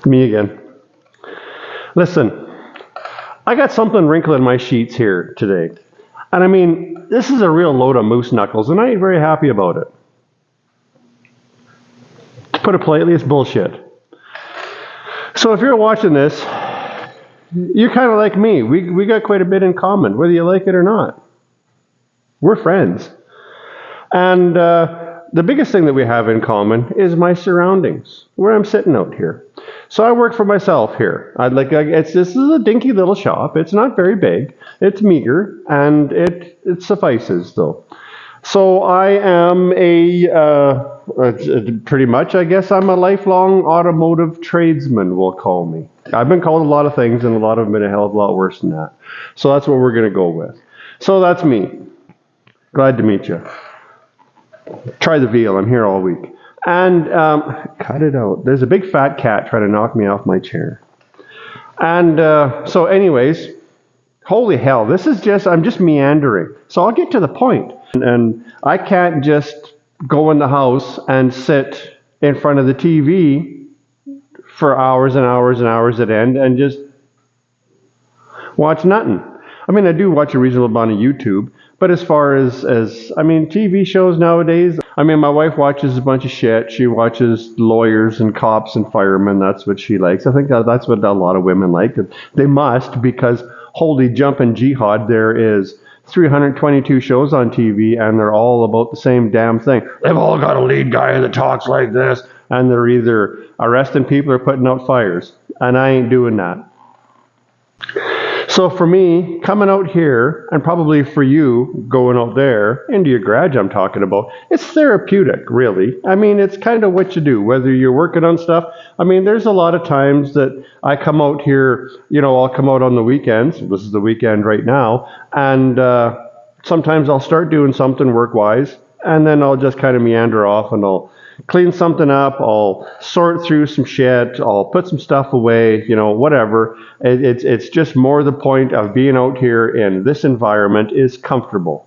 Me again. Listen, I got something wrinkled in my sheets here today. And I mean, this is a real load of moose knuckles, and I ain't very happy about it. To put it politely, it's bullshit. So if you're watching this, you're kind of like me. We got quite a bit in common, whether you like it or not. We're friends. And the biggest thing that we have in common is my surroundings, where I'm sitting out here. So I work for myself here. This is a dinky little shop. It's not very big. It's meager, and it suffices though. So I am pretty much, I guess I'm a lifelong automotive tradesman, we'll call me. I've been called a lot of things, and a lot of them have been a hell of a lot worse than that. So that's what we're going to go with. So that's me. Glad to meet you. Try the veal. I'm here all week. And cut it out. There's a big fat cat trying to knock me off my chair. And so anyways, holy hell, I'm just meandering. So I'll get to the point. And I can't just go in the house and sit in front of the TV for hours and hours and hours at end and just watch nothing. I mean, I do watch a reasonable amount of YouTube, but as far as TV shows nowadays, my wife watches a bunch of shit. She watches lawyers and cops and firemen. That's what she likes. I think that's what a lot of women like. They must, because holy jumping jihad, there is 322 shows on TV, and they're all about the same damn thing. They've all got a lead guy that talks like this, and they're either arresting people or putting out fires. And I ain't doing that. So for me, coming out here, and probably for you going out there, into your garage I'm talking about, it's therapeutic, really. It's kind of what you do, whether you're working on stuff. There's a lot of times that I come out here, I'll come out on the weekends. This is the weekend right now. And sometimes I'll start doing something work-wise, and then I'll just kind of meander off, and I'll clean something up, I'll sort through some shit, I'll put some stuff away, whatever. It's just more the point of being out here in this environment is comfortable.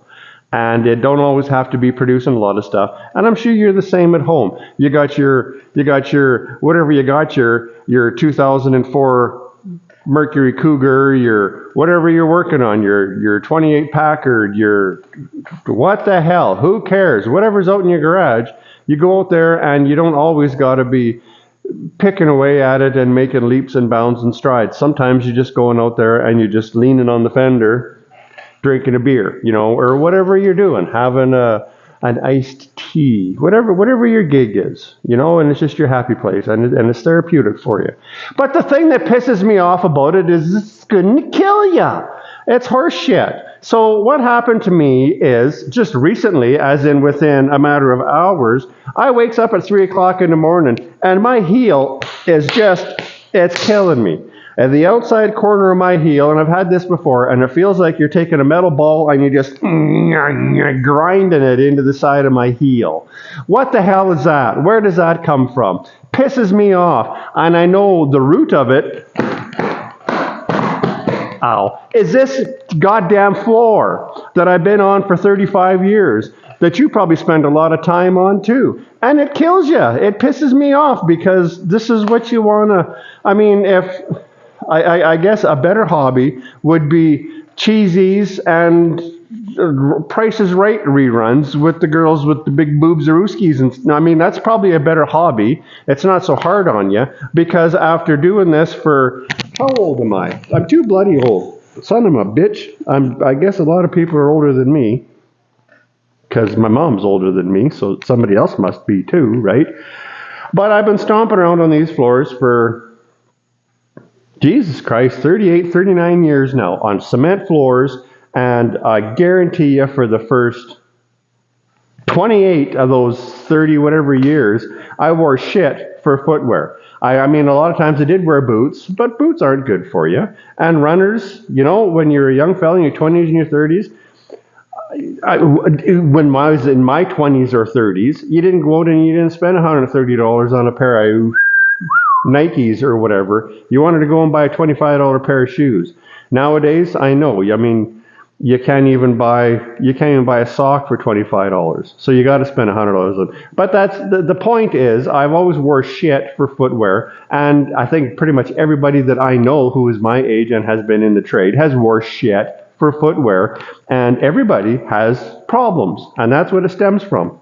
And it don't always have to be producing a lot of stuff. And I'm sure you're the same at home. You got your 2004 Mercury Cougar, your whatever you're working on, your 28 Packard, your what the hell, who cares? Whatever's out in your garage. You go out there, and you don't always got to be picking away at it and making leaps and bounds and strides. Sometimes you're just going out there and you're just leaning on the fender, drinking a beer, or whatever you're doing, having an iced tea, whatever your gig is, and it's just your happy place, and it's therapeutic for you. But the thing that pisses me off about it is it's going to kill you. It's horse shit. So what happened to me is, just recently, as in within a matter of hours, I wakes up at 3 o'clock in the morning, and my heel is it's killing me. At the outside corner of my heel, and I've had this before, and it feels like you're taking a metal ball and you're just grinding it into the side of my heel. What the hell is that? Where does that come from? Pisses me off. And I know the root of it, is this goddamn floor that I've been on for 35 years that you probably spend a lot of time on too. And it kills you. It pisses me off, because this is what you want to... I guess a better hobby would be cheesies and Price is Right reruns with the girls with the big boobs Zarooskis. And that's probably a better hobby. It's not so hard on you, because after doing this for... How old am I? I'm too bloody old. Son of a bitch. I guess a lot of people are older than me, because my mom's older than me, so somebody else must be too, right? But I've been stomping around on these floors for... Jesus Christ, 38, 39 years now on cement floors, and I guarantee you for the first 28 of those 30 whatever years, I wore shit for footwear. A lot of times I did wear boots, but boots aren't good for you. And runners, when you're a young fella in your 20s and your 30s, when I was in my 20s or 30s, you didn't go out and you didn't spend $130 on a pair of Nikes or whatever. You wanted to go and buy a $25 pair of shoes. Nowadays, I know, you can't even buy a sock for $25. So you got to spend $100. But that's the point is, I've always wore shit for footwear, and I think pretty much everybody that I know who is my age and has been in the trade has wore shit for footwear, and everybody has problems, and that's what it stems from.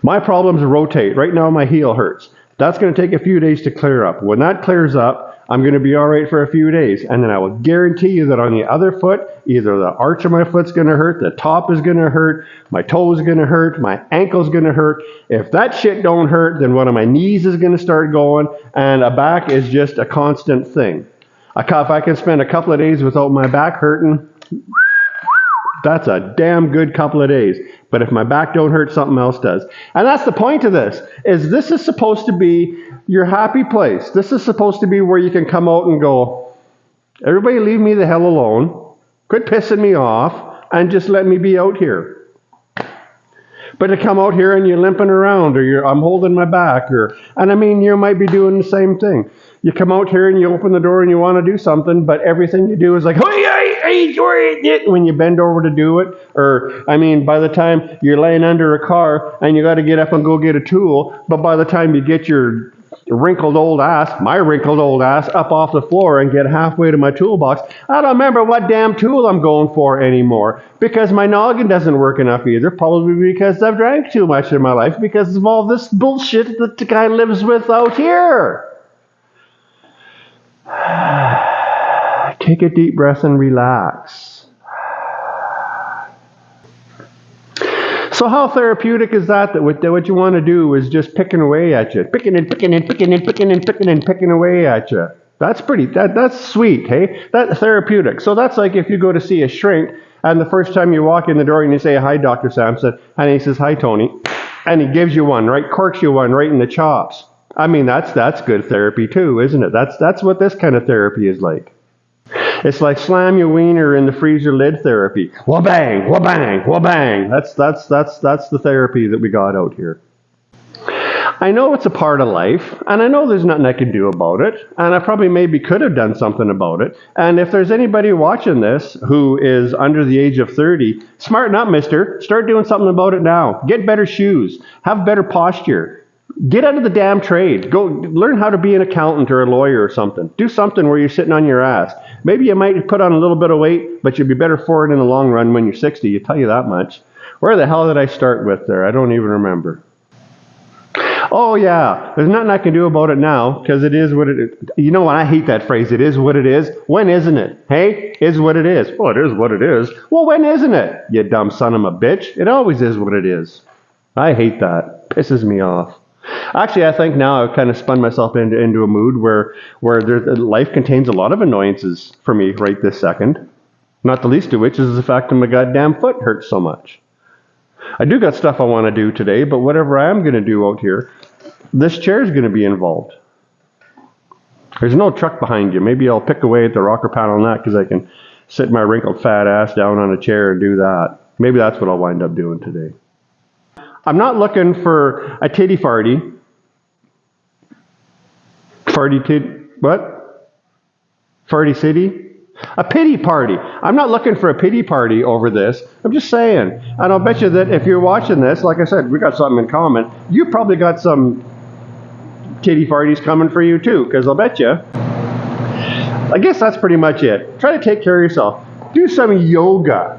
My problems rotate. Right now my heel hurts. That's going to take a few days to clear up. When that clears up, I'm going to be all right for a few days, and then I will guarantee you that on the other foot, either the arch of my foot's going to hurt, the top is going to hurt, my toe is going to hurt, my ankle's going to hurt. If that shit don't hurt, then one of my knees is going to start going, and a back is just a constant thing. If I can spend a couple of days without my back hurting, that's a damn good couple of days. But if my back don't hurt, something else does. And that's the point of this, is this is supposed to be your happy place. This is supposed to be where you can come out and go, everybody leave me the hell alone. Quit pissing me off and just let me be out here. But to come out here and you're limping around, or I'm holding my back, and I mean, you might be doing the same thing. You come out here and you open the door and you want to do something, but everything you do is like, when you bend over to do it, or I mean, by the time you're laying under a car and you got to get up and go get a tool, but by the time you get your my wrinkled old ass up off the floor and get halfway to my toolbox, I don't remember what damn tool I'm going for anymore, because my noggin doesn't work enough either, probably because I've drank too much in my life because of all this bullshit that the guy lives with out here. Take a deep breath and relax. So how therapeutic is that what you want to do is just picking away at you. Picking away at you. That's sweet, hey? That's therapeutic. So that's like if you go to see a shrink, and the first time you walk in the door and you say, "Hi, Dr. Sampson," and he says, "Hi, Tony," and he gives you one, right? Corks you one right in the chops. I mean, that's good therapy too, isn't it? That's what this kind of therapy is like. It's like slam your wiener in the freezer lid therapy. Wah-bang, wah-bang, wah-bang. That's the therapy that we got out here. I know it's a part of life, and I know there's nothing I can do about it, and I probably maybe could have done something about it. And if there's anybody watching this who is under the age of 30, smarten up, mister. Start doing something about it now. Get better shoes. Have better posture. Get out of the damn trade. Go learn how to be an accountant or a lawyer or something. Do something where you're sitting on your ass. Maybe you might put on a little bit of weight, but you'll be better for it in the long run when you're 60. I tell you that much. Where the hell did I start with there? I don't even remember. Oh yeah, there's nothing I can do about it now because it is what it is. You know what? I hate that phrase. It is what it is. When isn't it? Hey, is what it is. Well, it is what it is. Well, when isn't it? You dumb son of a bitch. It always is what it is. I hate that. Pisses me off. Actually, I think now I've kind of spun myself into a mood where life contains a lot of annoyances for me right this second. Not the least of which is the fact that my goddamn foot hurts so much. I do got stuff I want to do today, but whatever I am going to do out here, this chair is going to be involved. There's no truck behind you. Maybe I'll pick away at the rocker panel on that because I can sit my wrinkled fat ass down on a chair and do that. Maybe that's what I'll wind up doing today. I'm not looking for a titty farty. Farty city? A pity party. I'm not looking for a pity party over this. I'm just saying. And I'll bet you that if you're watching this, like I said, we got something in common. You probably got some titty farties coming for you too, because I'll bet you. I guess that's pretty much it. Try to take care of yourself. Do some yoga.